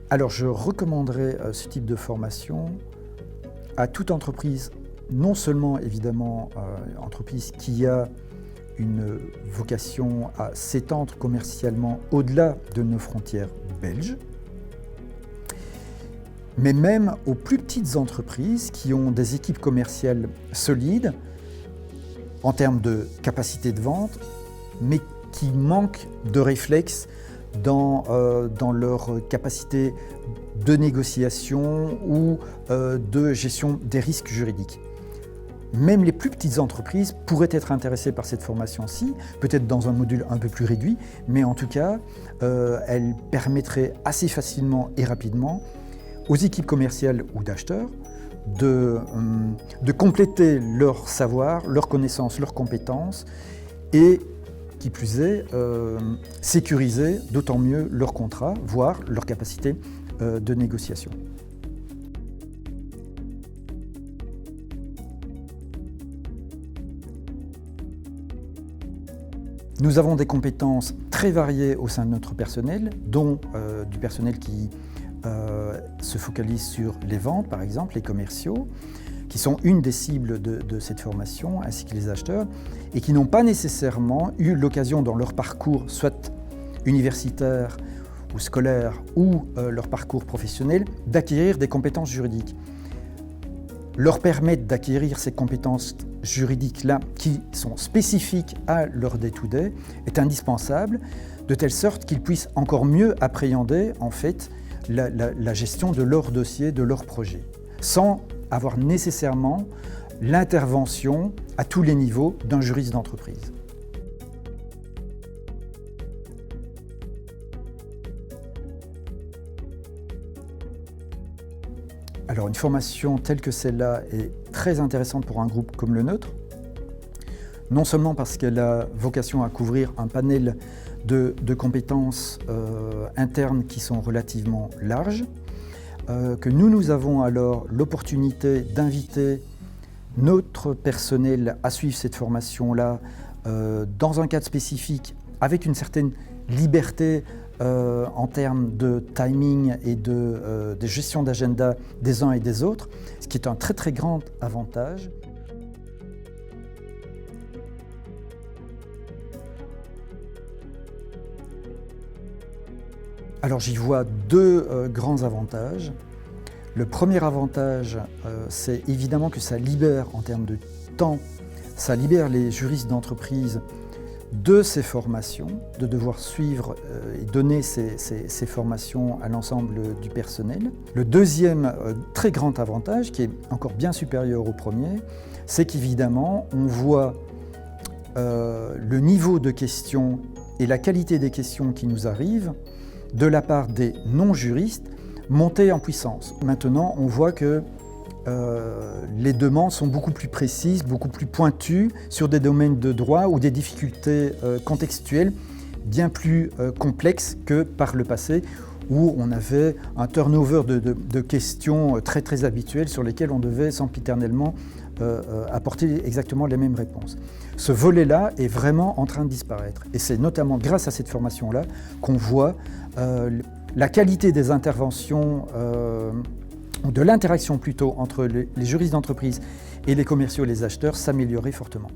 Alors je recommanderais ce type de formation à toute entreprise, non seulement évidemment entreprise qui a une vocation à s'étendre commercialement au-delà de nos frontières belges, mais même aux plus petites entreprises qui ont des équipes commerciales solides en termes de capacité de vente, mais qui manquent de réflexes dans leur capacité de négociation ou de gestion des risques juridiques. Même les plus petites entreprises pourraient être intéressées par cette formation-ci, peut-être dans un module un peu plus réduit, mais en tout cas, elle permettrait assez facilement et rapidement aux équipes commerciales ou d'acheteurs de compléter leur savoir, leurs connaissances, leurs compétences et, qui plus est, sécuriser d'autant mieux leur contrat, voire leur capacité de négociation. Nous avons des compétences très variées au sein de notre personnel, dont du personnel qui se focalise sur les ventes, par exemple, les commerciaux, qui sont une des cibles de cette formation, ainsi que les acheteurs, et qui n'ont pas nécessairement eu l'occasion dans leur parcours, soit universitaire ou scolaire, ou leur parcours professionnel, d'acquérir des compétences juridiques. Leur permettre d'acquérir ces compétences juridiques-là, qui sont spécifiques à leur day-to-day, est indispensable, de telle sorte qu'ils puissent encore mieux appréhender, en fait, la gestion de leur dossier, de leur projet, sans avoir nécessairement l'intervention à tous les niveaux d'un juriste d'entreprise. Alors une formation telle que celle-là est très intéressante pour un groupe comme le nôtre, non seulement parce qu'elle a vocation à couvrir un panel de compétences internes qui sont relativement larges, que nous avons alors l'opportunité d'inviter notre personnel à suivre cette formation-là dans un cadre spécifique, avec une certaine liberté en termes de timing et de gestion d'agenda des uns et des autres, ce qui est un très très grand avantage. Alors j'y vois deux grands avantages. Le premier avantage, c'est évidemment que ça libère en termes de temps, ça libère les juristes d'entreprise de ces formations, de devoir suivre et donner ces formations à l'ensemble du personnel. Le deuxième très grand avantage, qui est encore bien supérieur au premier, c'est qu'évidemment on voit le niveau de questions et la qualité des questions qui nous arrivent de la part des non-juristes monter en puissance. Maintenant, on voit que les demandes sont beaucoup plus précises, beaucoup plus pointues sur des domaines de droit ou des difficultés contextuelles bien plus complexes que par le passé, où on avait un turnover de questions très très habituelles sur lesquelles on devait sempiternellement apporter exactement les mêmes réponses. Ce volet-là est vraiment en train de disparaître. Et c'est notamment grâce à cette formation-là qu'on voit la qualité des interventions, ou de l'interaction plutôt, entre les juristes d'entreprise et les commerciaux et les acheteurs s'améliorer fortement.